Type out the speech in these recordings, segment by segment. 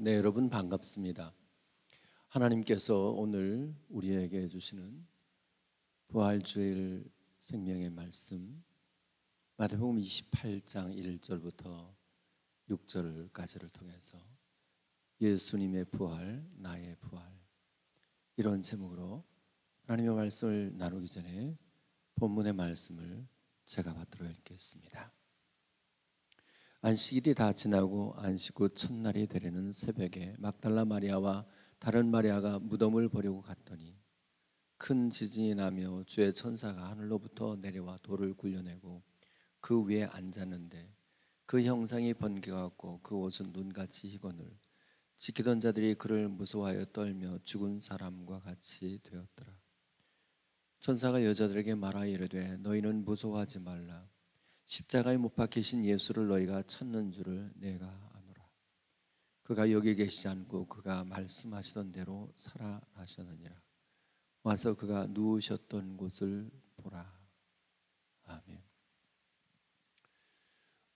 네, 여러분 반갑습니다. 하나님께서 오늘 우리에게 주시는 부활주일 생명의 말씀 마태복음 28장 1절부터 6절까지를 통해서 예수님의 부활, 나의 부활, 이런 제목으로 하나님의 말씀을 나누기 전에 본문의 말씀을 제가 받들어 읽겠습니다. 안식일이 다 지나고 안식 후 첫날이 되려는 새벽에 막달라 마리아와 다른 마리아가 무덤을 보려고 갔더니 큰 지진이 나며 주의 천사가 하늘로부터 내려와 돌을 굴려내고 그 위에 앉았는데 그 형상이 번개같고 그 옷은 눈같이 희거늘 지키던 자들이 그를 무서워하여 떨며 죽은 사람과 같이 되었더라. 천사가 여자들에게 말하여 이르되 너희는 무서워하지 말라. 십자가에 못 박히신 예수를 너희가 찾는 줄을 내가 아노라. 그가 여기 계시지 않고 그가 말씀하시던 대로 살아나셨느니라. 와서 그가 누우셨던 곳을 보라. 아멘.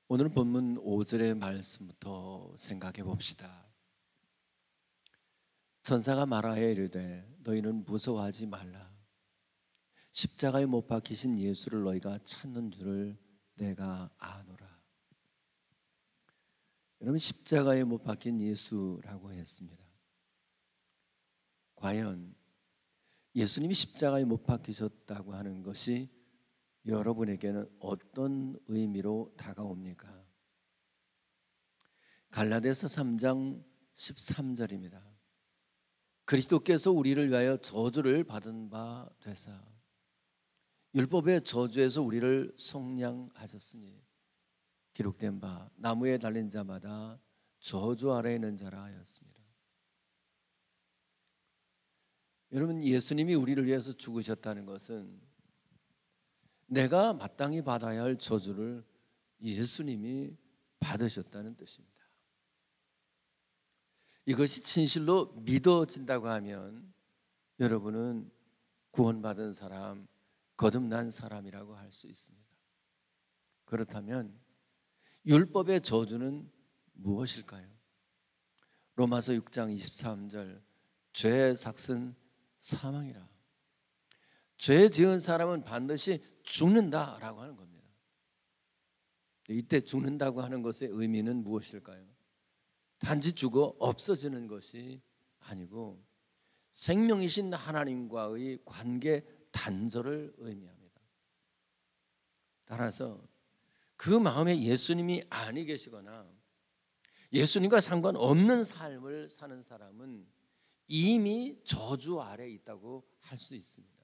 오늘 본문 5절의 말씀부터 생각해 봅시다. 천사가 말하여 이르되 너희는 무서워하지 말라. 십자가에 못 박히신 예수를 너희가 찾는 줄을 내가 아노라. 여러분, 십자가에 못 박힌 예수라고 했습니다. 과연 예수님이 십자가에 못 박히셨다고 하는 것이 여러분에게는 어떤 의미로 다가옵니까? 갈라디아서 3장 13절입니다. 그리스도께서 우리를 위하여 저주를 받은 바 되사 율법의 저주에서 우리를 속량하셨으니 기록된 바 나무에 달린 자마다 저주 아래에 있는 자라 하였습니다. 여러분, 예수님이 우리를 위해서 죽으셨다는 것은 내가 마땅히 받아야 할 저주를 예수님이 받으셨다는 뜻입니다. 이것이 진실로 믿어진다고 하면 여러분은 구원받은 사람, 거듭난 사람이라고 할 수 있습니다. 그렇다면 율법의 저주는 무엇일까요? 로마서 6장 23절 죄의 삭은 사망이라. 죄 지은 사람은 반드시 죽는다라고 하는 겁니다. 이때 죽는다고 하는 것의 의미는 무엇일까요? 단지 죽어 없어지는 것이 아니고 생명이신 하나님과의 관계 단절을 의미합니다. 따라서 그 마음에 예수님이 아니 계시거나 예수님과 상관없는 삶을 사는 사람은 이미 저주 아래에 있다고 할 수 있습니다.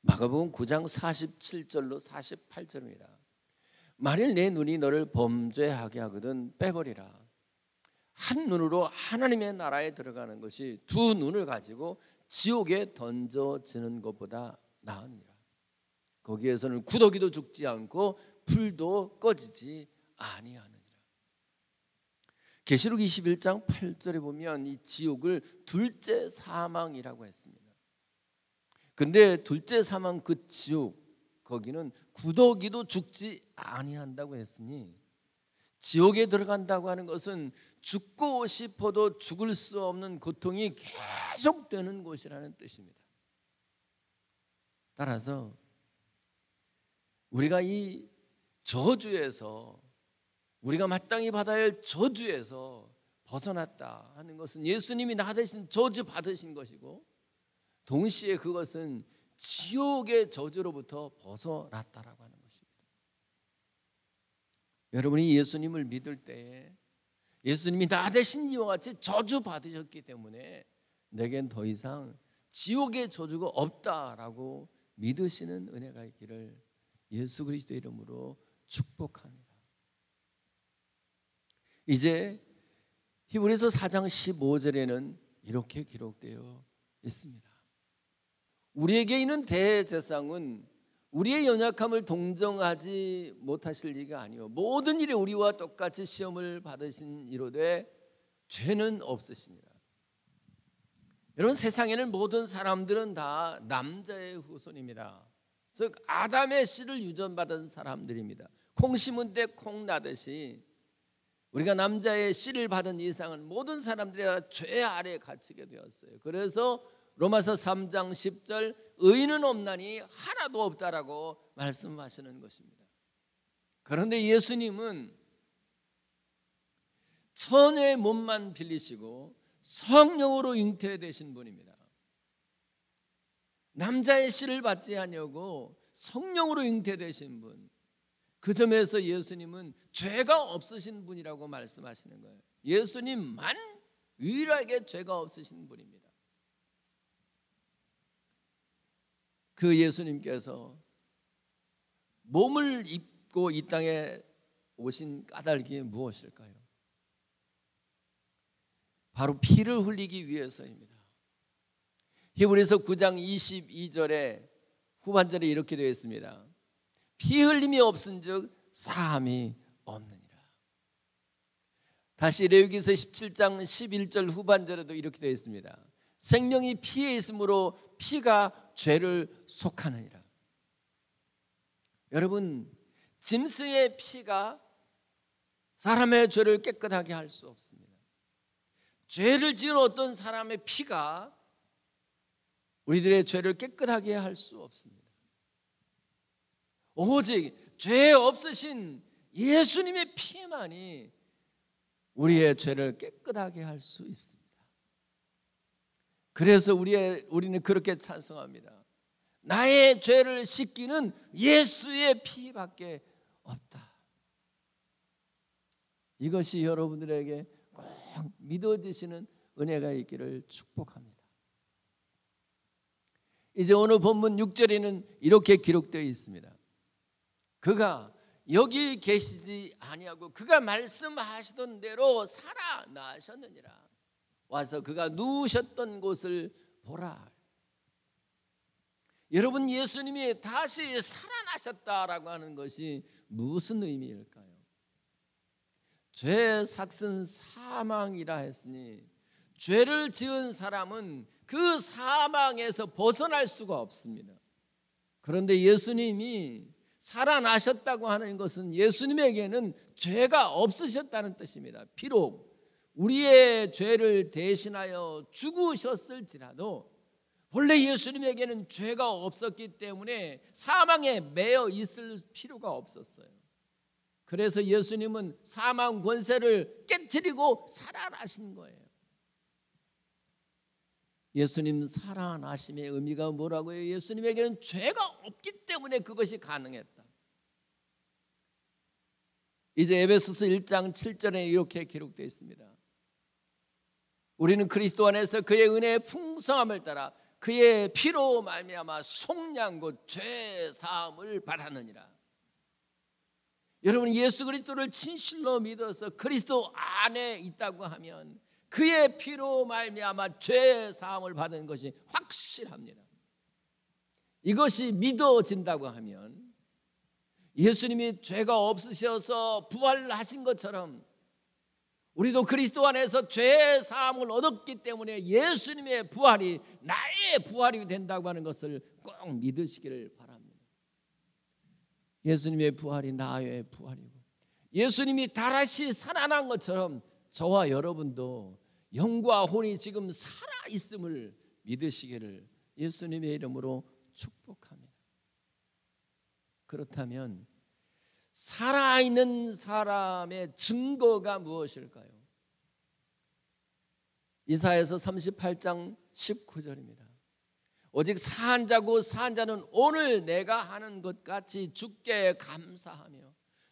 마가복음 9장 47절로 48절입니다. 만일 내 눈이 너를 범죄하게 하거든 빼버리라. 한 눈으로 하나님의 나라에 들어가는 것이 두 눈을 가지고 지옥에 던져지는 것보다 나으니라. 거기에서는 구더기도 죽지 않고 불도 꺼지지 아니하느니라. 계시록 21장 8절에 보면 이 지옥을 둘째 사망이라고 했습니다. 근데 둘째 사망 그 지옥, 거기는 구더기도 죽지 아니한다고 했으니 지옥에 들어간다고 하는 것은 죽고 싶어도 죽을 수 없는 고통이 계속되는 곳이라는 뜻입니다. 따라서 우리가 이 저주에서, 우리가 마땅히 받아야 할 저주에서 벗어났다 하는 것은 예수님이 나 대신 저주 받으신 것이고 동시에 그것은 지옥의 저주로부터 벗어났다라고 하는 것입니다. 여러분이 예수님을 믿을 때에 예수님이 나 대신 이와 같이 저주 받으셨기 때문에 내겐 더 이상 지옥의 저주가 없다라고 믿으시는 은혜가 있기를 예수 그리스도의 이름으로 축복합니다. 이제 히브리서 4장 15절에는 이렇게 기록되어 있습니다. 우리에게 있는 대제사장은 우리의 연약함을 동정하지 못하실 리가 아니요 모든 일에 우리와 똑같이 시험을 받으신 이로되 죄는 없으시니라. 여러분, 세상에는 모든 사람들은 다 남자의 후손입니다. 즉 아담의 씨를 유전받은 사람들입니다. 콩 심은 때 콩 나듯이 우리가 남자의 씨를 받은 이상은 모든 사람들이 다 죄 아래에 갇히게 되었어요. 그래서 로마서 3장 10절 의인은 없나니 하나도 없다라고 말씀하시는 것입니다. 그런데 예수님은 천의 몸만 빌리시고 성령으로 잉태되신 분입니다. 남자의 씨를 받지 아니하고 성령으로 잉태되신 분, 그 점에서 예수님은 죄가 없으신 분이라고 말씀하시는 거예요. 예수님만 유일하게 죄가 없으신 분입니다. 그 예수님께서 몸을 입고 이 땅에 오신 까닭이 무엇일까요? 바로 피를 흘리기 위해서입니다. 히브리서 9장 22절에 후반절에 이렇게 되어 있습니다. 피 흘림이 없은즉 사함이 없느니라. 다시 레위기서 17장 11절 후반절에도 이렇게 되어 있습니다. 생명이 피에 있으므로 피가 죄를 속하느니라. 여러분, 짐승의 피가 사람의 죄를 깨끗하게 할 수 없습니다. 죄를 지은 어떤 사람의 피가 우리들의 죄를 깨끗하게 할 수 없습니다. 오직 죄 없으신 예수님의 피만이 우리의 죄를 깨끗하게 할 수 있습니다. 그래서 우리는 그렇게 찬송합니다. 나의 죄를 씻기는 예수의 피밖에 없다. 이것이 여러분들에게 꼭 믿어지시는 은혜가 있기를 축복합니다. 이제 오늘 본문 6절에는 이렇게 기록되어 있습니다. 그가 여기 계시지 아니하고 그가 말씀하시던 대로 살아나셨느니라. 와서 그가 누우셨던 곳을 보라. 여러분, 예수님이 다시 살아나셨다라고 하는 것이 무슨 의미일까요? 죄 삭은 사망이라 했으니 죄를 지은 사람은 그 사망에서 벗어날 수가 없습니다. 그런데 예수님이 살아나셨다고 하는 것은 예수님에게는 죄가 없으셨다는 뜻입니다. 비록 우리의 죄를 대신하여 죽으셨을지라도 본래 예수님에게는 죄가 없었기 때문에 사망에 매여 있을 필요가 없었어요. 그래서 예수님은 사망 권세를 깨트리고 살아나신 거예요. 예수님 살아나심의 의미가 뭐라고요? 예수님에게는 죄가 없기 때문에 그것이 가능했다. 이제 에베소서 1장 7절에 이렇게 기록되어 있습니다. 우리는 그리스도 안에서 그의 은혜의 풍성함을 따라 그의 피로 말미암아 속량 곧 죄 사함을 받았느니라. 여러분, 예수 그리스도를 진실로 믿어서 그리스도 안에 있다고 하면 그의 피로 말미암아 죄 사함을 받은 것이 확실합니다. 이것이 믿어진다고 하면 예수님이 죄가 없으셔서 부활하신 것처럼 우리도 그리스도 안에서 죄 사함을 얻었기 때문에 예수님의 부활이 나의 부활이 된다고 하는 것을 꼭 믿으시기를 바랍니다. 예수님의 부활이 나의 부활이고 예수님이 다시 살아난 것처럼 저와 여러분도 영과 혼이 지금 살아있음을 믿으시기를 예수님의 이름으로 축복합니다. 그렇다면 살아있는 사람의 증거가 무엇일까요? 이사야서 38장 19절입니다. 오직 사한 자고 사한 자는 오늘 내가 하는 것 같이 주께 감사하며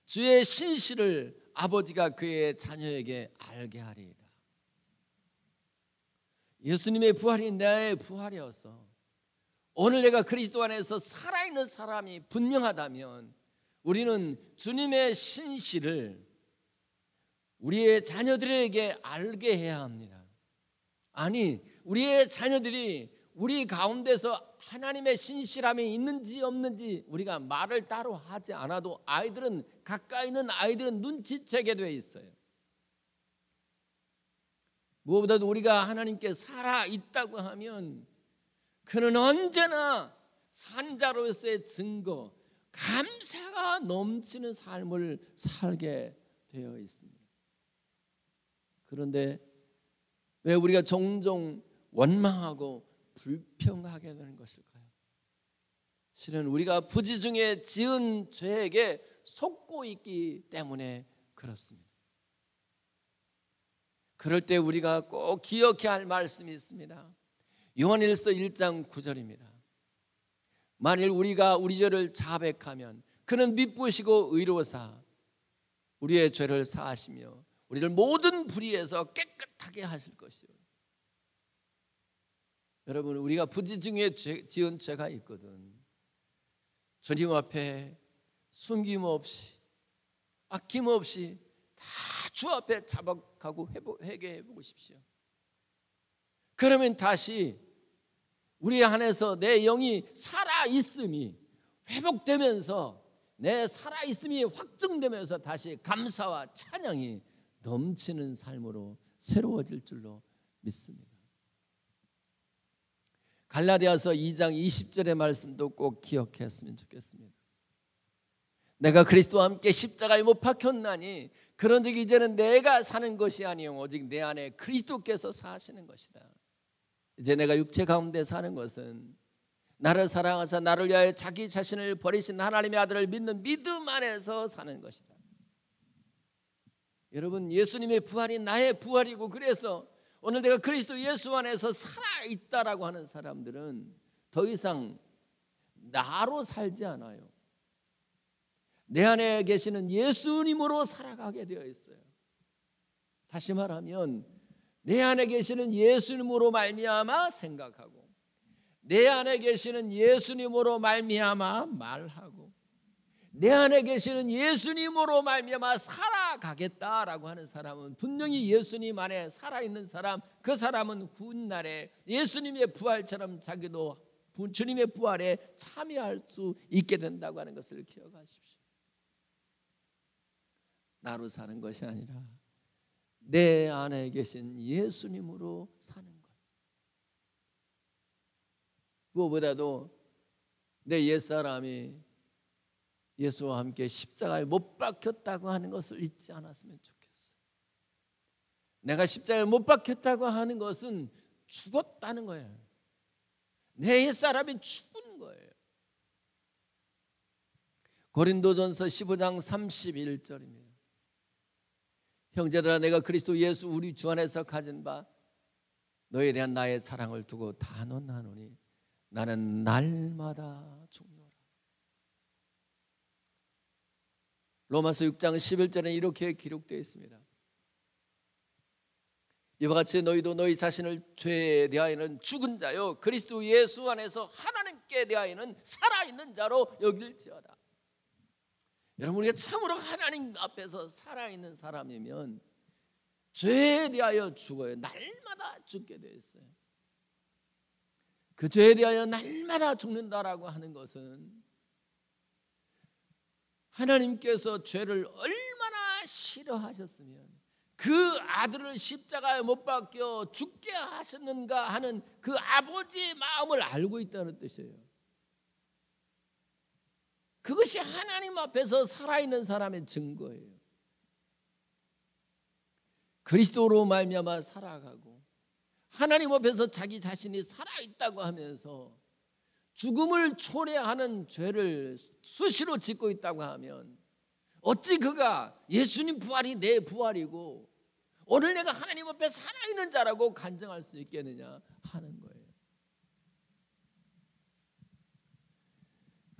주의 신실을 아버지가 그의 자녀에게 알게 하리이다. 예수님의 부활이 나의 부활이어서 오늘 내가 그리스도 안에서 살아있는 사람이 분명하다면 우리는 주님의 신실을 우리의 자녀들에게 알게 해야 합니다. 아니, 우리의 자녀들이 우리 가운데서 하나님의 신실함이 있는지 없는지 우리가 말을 따로 하지 않아도 아이들은, 가까이 있는 아이들은 눈치채게 돼 있어요. 무엇보다도 우리가 하나님께 살아있다고 하면 그는 언제나 산자로서의 증거, 감사가 넘치는 삶을 살게 되어 있습니다. 그런데 왜 우리가 종종 원망하고 불평하게 되는 것일까요? 실은 우리가 부지중에 지은 죄에게 속고 있기 때문에 그렇습니다. 그럴 때 우리가 꼭 기억해야 할 말씀이 있습니다. 요한일서 1장 9절입니다. 만일 우리가 우리 죄를 자백하면 그는 미쁘시고 의로사 우리의 죄를 사하시며 우리를 모든 불의에서 깨끗하게 하실 것이요. 여러분, 우리가 부지중에 지은 죄가 있거든. 주님 앞에 숨김없이 아낌없이 다 주 앞에 자박하고 회개해 보십시오. 그러면 다시 우리 안에서 내 영이 살아있음이 회복되면서 내 살아있음이 확증되면서 다시 감사와 찬양이 넘치는 삶으로 새로워질 줄로 믿습니다. 갈라디아서 2장 20절의 말씀도 꼭 기억했으면 좋겠습니다. 내가 그리스도와 함께 십자가에 못 박혔나니 그런즉 이제는 내가 사는 것이 아니요 오직 내 안에 그리스도께서 사시는 것이다. 이제 내가 육체 가운데 사는 것은 나를 사랑하사 나를 위하여 자기 자신을 버리신 하나님의 아들을 믿는 믿음 안에서 사는 것이다. 여러분, 예수님의 부활이 나의 부활이고, 그래서 오늘 내가 그리스도 예수 안에서 살아있다라고 하는 사람들은 더 이상 나로 살지 않아요. 내 안에 계시는 예수님으로 살아가게 되어 있어요. 다시 말하면 내 안에 계시는 예수님으로 말미암아 생각하고, 내 안에 계시는 예수님으로 말미암아 말하고, 내 안에 계시는 예수님으로 말미암아 살아가겠다라고 하는 사람은 분명히 예수님 안에 살아있는 사람, 그 사람은 훗날에 예수님의 부활처럼 자기도 주님의 부활에 참여할 수 있게 된다고 하는 것을 기억하십시오. 나로 사는 것이 아니라 내 안에 계신 예수님으로 사는 것. 무엇보다도 내 옛사람이 예수와 함께 십자가에 못 박혔다고 하는 것을 잊지 않았으면 좋겠어요. 내가 십자가에 못 박혔다고 하는 것은 죽었다는 거예요. 내 옛사람이 죽은 거예요. 고린도전서 15장 31절입니다. 형제들아, 내가 그리스도 예수 우리 주 안에서 가진 바 너에 대한 나의 사랑을 두고 단언하노니 나는 날마다 죽노라. 로마서 6장 11절에 이렇게 기록되어 있습니다. 이와 같이 너희도 너희 자신을 죄에 대하여는 죽은 자요 그리스도 예수 안에서 하나님께 대하여는 살아있는 자로 여길지어다. 여러분, 우리가 참으로 하나님 앞에서 살아있는 사람이면 죄에 대하여 죽어요. 날마다 죽게 되어 있어요. 그 죄에 대하여 날마다 죽는다라고 하는 것은 하나님께서 죄를 얼마나 싫어하셨으면 그 아들을 십자가에 못 박혀 죽게 하셨는가 하는 그 아버지의 마음을 알고 있다는 뜻이에요. 그것이 하나님 앞에서 살아있는 사람의 증거예요. 그리스도로 말미암아 살아가고 하나님 앞에서 자기 자신이 살아있다고 하면서 죽음을 초래하는 죄를 수시로 짓고 있다고 하면 어찌 그가 예수님 부활이 내 부활이고 오늘 내가 하나님 앞에 살아있는 자라고 간증할 수 있겠느냐 하는 거예요.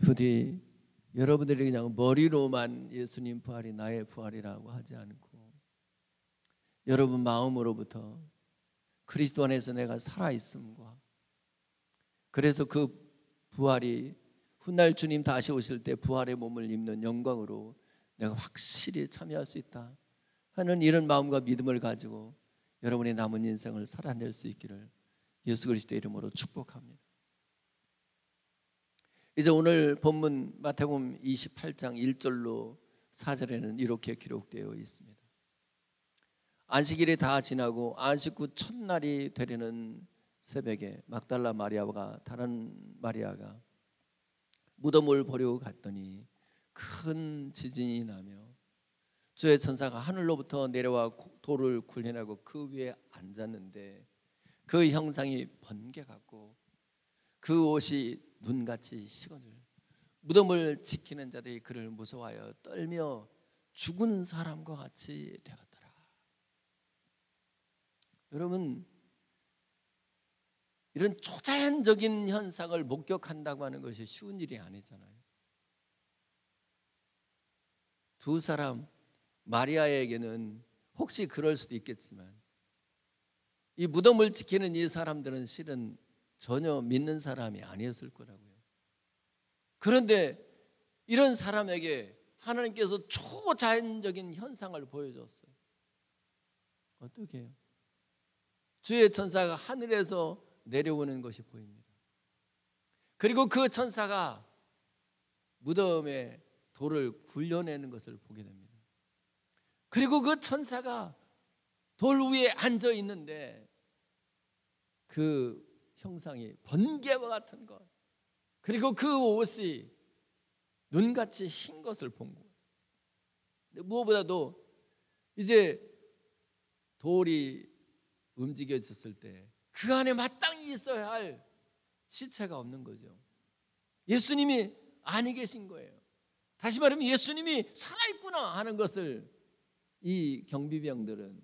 부디 여러분들이 그냥 머리로만 예수님 부활이 나의 부활이라고 하지 않고 여러분 마음으로부터 그리스도 안에서 내가 살아있음과 그래서 그 부활이 훗날 주님 다시 오실 때 부활의 몸을 입는 영광으로 내가 확실히 참여할 수 있다 하는 이런 마음과 믿음을 가지고 여러분의 남은 인생을 살아낼 수 있기를 예수 그리스도의 이름으로 축복합니다. 이제 오늘 본문 마태복음 28장 1절로 4절에는 이렇게 기록되어 있습니다. 안식일이 다 지나고 안식 후 첫날이 되려는 새벽에 막달라 마리아와 다른 마리아가 무덤을 보려고 갔더니 큰 지진이 나며 주의 천사가 하늘로부터 내려와 돌을 굴려내고 그 위에 앉았는데 그 형상이 번개 같고 그 옷이 눈같이 식어늘 무덤을 지키는 자들이 그를 무서워하여 떨며 죽은 사람과 같이 되었더라. 여러분, 이런 초자연적인 현상을 목격한다고 하는 것이 쉬운 일이 아니잖아요. 두 사람, 마리아에게는 혹시 그럴 수도 있겠지만 이 무덤을 지키는 이 사람들은 실은 전혀 믿는 사람이 아니었을 거라고요. 그런데 이런 사람에게 하나님께서 초자연적인 현상을 보여줬어요. 어떻게 해요? 주의 천사가 하늘에서 내려오는 것이 보입니다. 그리고 그 천사가 무덤에 돌을 굴려내는 것을 보게 됩니다. 그리고 그 천사가 돌 위에 앉아 있는데 그 형상이 번개와 같은 것, 그리고 그 옷이 눈같이 흰 것을 본 거예요. 무엇보다도 이제 돌이 움직여졌을 때 그 안에 마땅히 있어야 할 시체가 없는 거죠. 예수님이 아니 계신 거예요. 다시 말하면 예수님이 살아있구나 하는 것을 이 경비병들은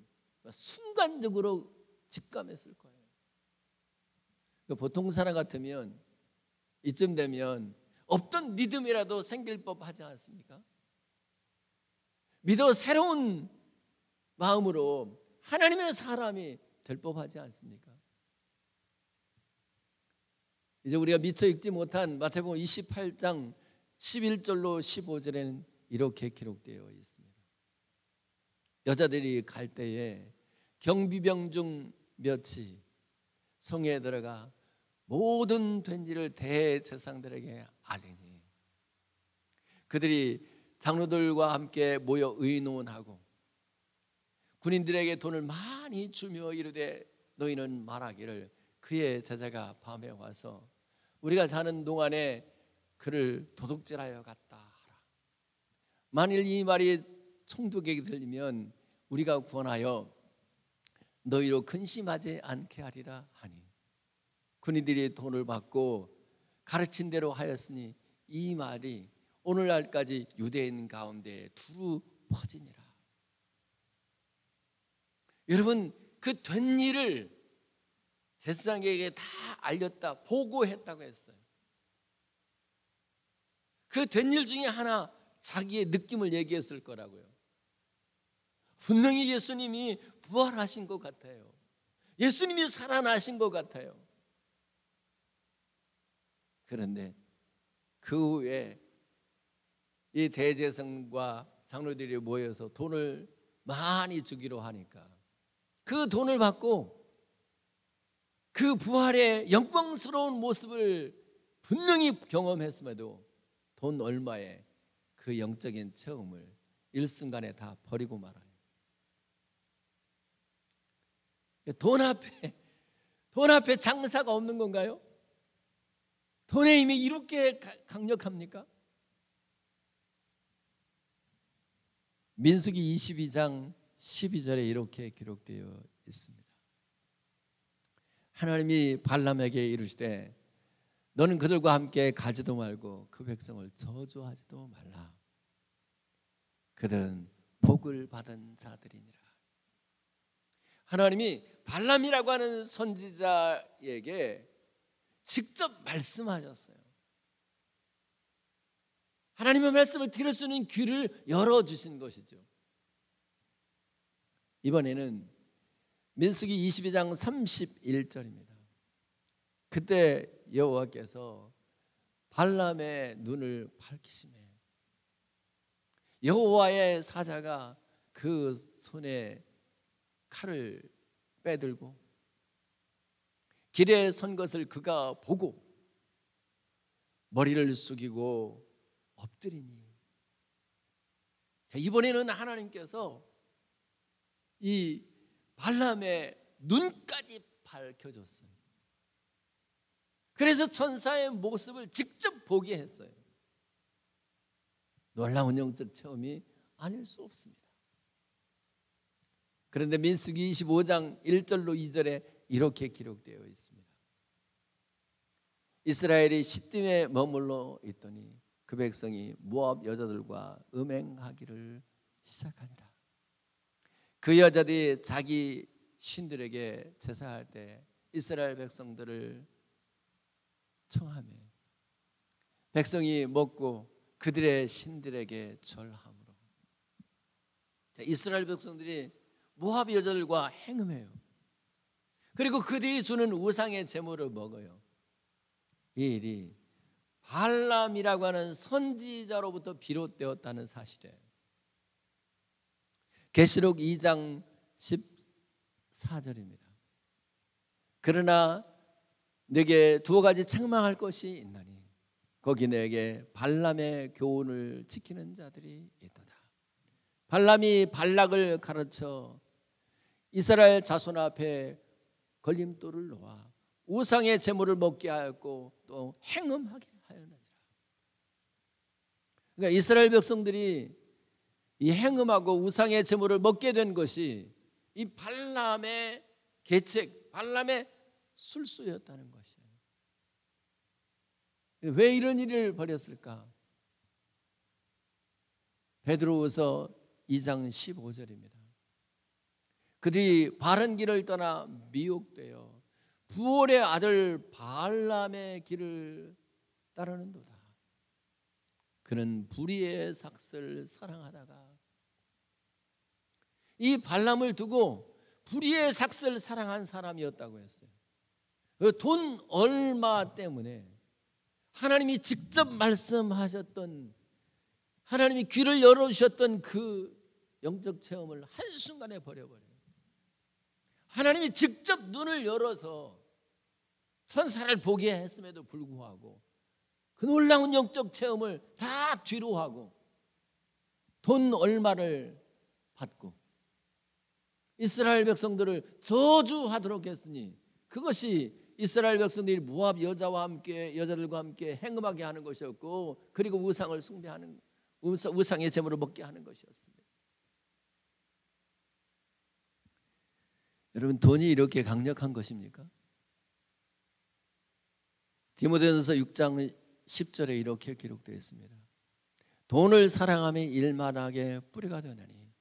순간적으로 직감했을 거예요. 보통 사람 같으면 이쯤 되면 없던 믿음이라도 생길 법하지 않습니까? 믿어 새로운 마음으로 하나님의 사람이 될 법하지 않습니까? 이제 우리가 미처 읽지 못한 마태복음 28장 11절로 15절에는 이렇게 기록되어 있습니다. 여자들이 갈 때에 경비병 중 몇이 성에 들어가 모든 된 일을 대제사장들에게 알리니 그들이 장로들과 함께 모여 의논하고 군인들에게 돈을 많이 주며 이르되 너희는 말하기를 그의 제자가 밤에 와서 우리가 자는 동안에 그를 도둑질하여 갔다 하라. 만일 이 말이 총독에게 들리면 우리가 구원하여 너희로 근심하지 않게 하리라 하니 군인들이 돈을 받고 가르친 대로 하였으니 이 말이 오늘날까지 유대인 가운데 두루 퍼지니라. 여러분, 그 된 일을 제사장에게 다 알렸다, 보고했다고 했어요. 그 된 일 중에 하나 자기의 느낌을 얘기했을 거라고요. 분명히 예수님이 부활하신 것 같아요. 예수님이 살아나신 것 같아요. 그런데 그 후에 이 대제사장과 장로들이 모여서 돈을 많이 주기로 하니까 그 돈을 받고 그 부활의 영광스러운 모습을 분명히 경험했음에도 돈 얼마에 그 영적인 체험을 일순간에 다 버리고 말아요. 돈 앞에 장사가 없는 건가요? 돈의 힘이 이렇게 강력합니까? 민수기 22장 12절에 이렇게 기록되어 있습니다. 하나님이 발람에게 이르시되 너는 그들과 함께 가지도 말고 그 백성을 저주하지도 말라. 그들은 복을 받은 자들이니라. 하나님이 발람이라고 하는 선지자에게 직접 말씀하셨어요. 하나님의 말씀을 들을 수 있는 귀를 열어주신 것이죠. 이번에는 민수기 22장 31절입니다. 그때 여호와께서 발람의 눈을 밝히시매 여호와의 사자가 그 손에 칼을 빼들고 길에 선 것을 그가 보고 머리를 숙이고 엎드리니. 자, 이번에는 하나님께서 이 발람의 눈까지 밝혀줬어요. 그래서 천사의 모습을 직접 보게 했어요. 놀라운 영적 체험이 아닐 수 없습니다. 그런데 민수기 25장 1절로 2절에 이렇게 기록되어 있습니다. 이스라엘이 시딤에 머물러 있더니 그 백성이 모압 여자들과 음행하기를 시작하니라. 그 여자들이 자기 신들에게 제사할 때 이스라엘 백성들을 청하며 백성이 먹고 그들의 신들에게 절함으로. 이스라엘 백성들이 모압 여자들과 행음해요. 그리고 그들이 주는 우상의 제물을 먹어요. 이 일이 발람이라고 하는 선지자로부터 비롯되었다는 사실이에요. 계시록 2장 14절입니다. 그러나 내게 두어 가지 책망할 것이 있나니 거기 내게 발람의 교훈을 지키는 자들이 있도다. 발람이 발락을 가르쳐 이스라엘 자손 앞에 걸림돌을 놓아 우상의 제물을 먹게 하였고 또 행음하게 하였느니라. 그러니까 이스라엘 백성들이 이 행음하고 우상의 제물을 먹게 된 것이 이 발람의 계책, 발람의 술수였다는 것이에요. 왜 이런 일을 벌였을까? 베드로후서 2장 15절입니다. 그들이 바른 길을 떠나 미혹되어 부올의 아들 발람의 길을 따르는도다. 그는 불의의 삭슬을 사랑하다가 이 발람을 두고 불의의 삭슬을 사랑한 사람이었다고 했어요. 돈 얼마 때문에 하나님이 직접 말씀하셨던, 하나님이 귀를 열어주셨던 그 영적 체험을 한순간에 버려버려요. 하나님이 직접 눈을 열어서 천사를 보게 했음에도 불구하고 그 놀라운 영적 체험을 다 뒤로 하고 돈 얼마를 받고 이스라엘 백성들을 저주하도록 했으니 그것이 이스라엘 백성들이 모압 여자들과 함께 행음하게 하는 것이었고, 그리고 우상을 숭배하는, 우상의 제물을 먹게 하는 것이었습니다. 여러분, 돈이 이렇게 강력한 것입니까? 디모데전서 6장 10절에 이렇게 기록되어 있습니다. 돈을 사랑하며 일만하게 뿌리가 되나니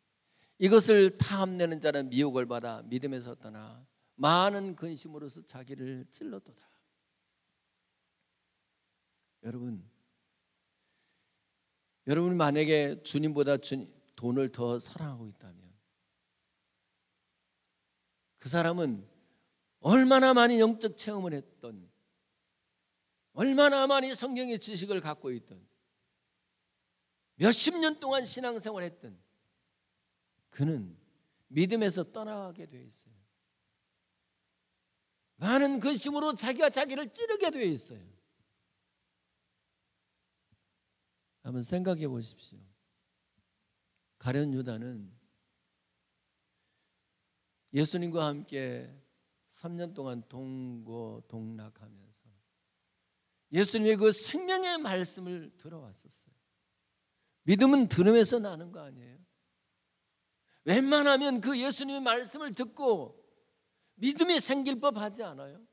이것을 탐내는 자는 미혹을 받아 믿음에서 떠나 많은 근심으로서 자기를 찔렀도다. 여러분 만약에 주님보다 돈을 더 사랑하고 있다면 그 사람은 얼마나 많이 영적 체험을 했던, 얼마나 많이 성경의 지식을 갖고 있던, 몇십 년 동안 신앙생활을 했던 그는 믿음에서 떠나게 되어 있어요. 많은 근심으로 자기가 자기를 찌르게 되어 있어요. 한번 생각해 보십시오. 가룟 유다는 예수님과 함께 3년 동안 동고동락하면서 예수님의 그 생명의 말씀을 들어왔었어요. 믿음은 들음에서 나는 거 아니에요? 웬만하면 그 예수님의 말씀을 듣고 믿음이 생길 법하지 않아요?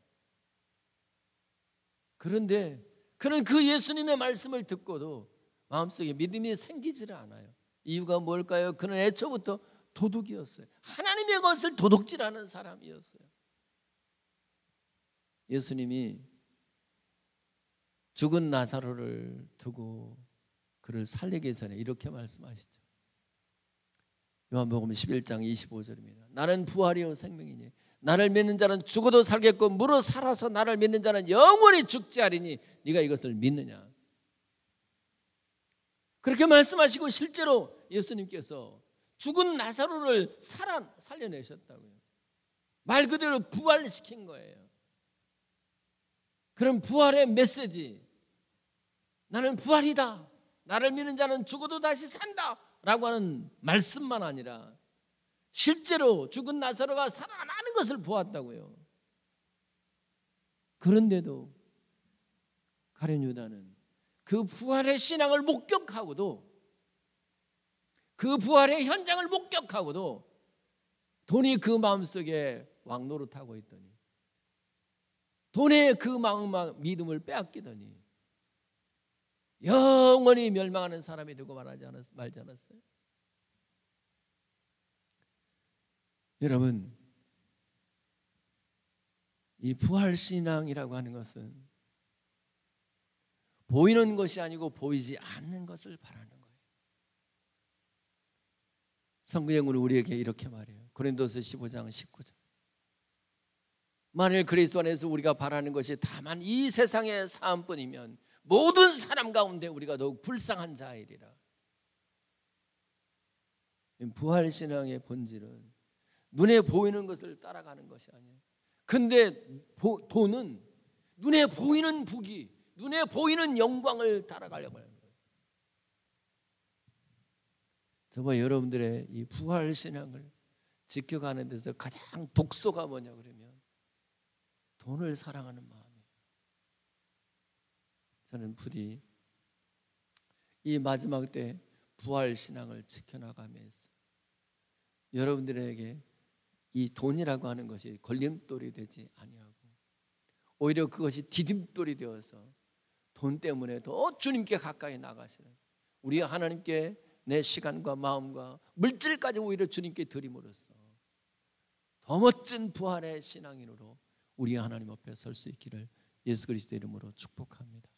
그런데 그는 그 예수님의 말씀을 듣고도 마음속에 믿음이 생기지를 않아요. 이유가 뭘까요? 그는 애초부터 도둑이었어요. 하나님의 것을 도둑질하는 사람이었어요. 예수님이 죽은 나사로를 두고 그를 살리기 전에 이렇게 말씀하시죠. 요한복음 11장 25절입니다. 나는 부활이요 생명이니 나를 믿는 자는 죽어도 살겠고 무릇 살아서 나를 믿는 자는 영원히 죽지 않으니 네가 이것을 믿느냐. 그렇게 말씀하시고 실제로 예수님께서 죽은 나사로를 살려내셨다고요. 말 그대로 부활시킨 거예요. 그런 부활의 메시지, 나는 부활이다, 나를 믿는 자는 죽어도 다시 산다 라고 하는 말씀만 아니라 실제로 죽은 나사로가 살아나는 것을 보았다고요. 그런데도 가룟 유다는 그 부활의 신앙을 목격하고도, 그 부활의 현장을 목격하고도 돈이 그 마음속에 왕노릇하고 있더니, 돈에 그 마음 믿음을 빼앗기더니 영원히 멸망하는 사람이 되고 말지 않았어요? 여러분, 이 부활신앙이라고 하는 것은 보이는 것이 아니고 보이지 않는 것을 바라는 거예요. 성경은 우리에게 이렇게 말해요. 고린도서 15장 19절. 만일 그리스도 안에서 우리가 바라는 것이 다만 이 세상의 삶뿐이면 모든 사람 가운데 우리가 더욱 불쌍한 자이리라. 부활신앙의 본질은 눈에 보이는 것을 따라가는 것이 아니에요. 근데 돈은 눈에 보이는 부귀, 눈에 보이는 영광을 따라가려고 하는 거예요. 정말 여러분들의 이 부활신앙을 지켜가는 데서 가장 독소가 뭐냐 그러면 돈을 사랑하는 마음이에요. 저는 부디 이 마지막 때 부활신앙을 지켜나가면서 여러분들에게 이 돈이라고 하는 것이 걸림돌이 되지 아니하고 오히려 그것이 디딤돌이 되어서 돈 때문에 더 주님께 가까이 나가시는, 우리 하나님께 내 시간과 마음과 물질까지 오히려 주님께 드림으로써 더 멋진 부활의 신앙인으로 우리 하나님 앞에 설 수 있기를 예수 그리스도 이름으로 축복합니다.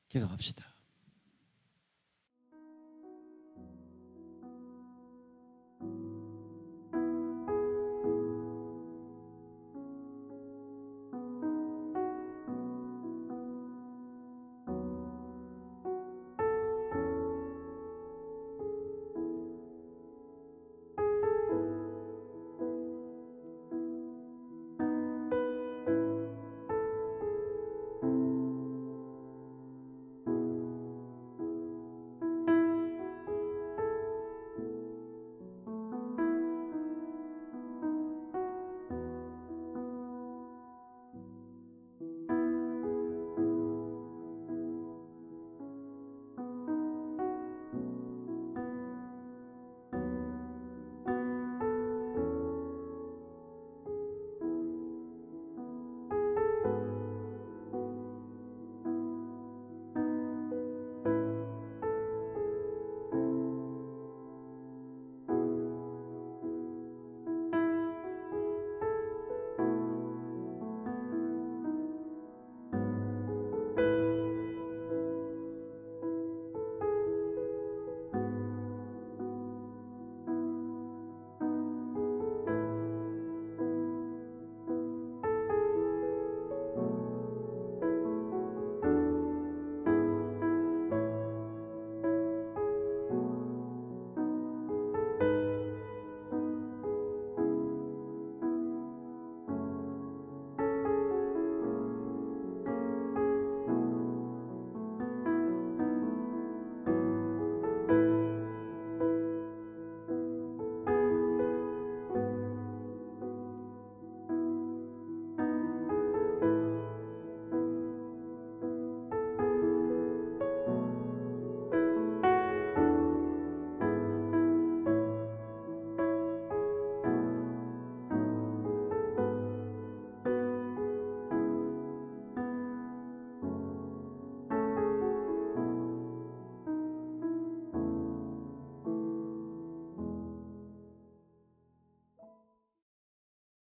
기도합시다.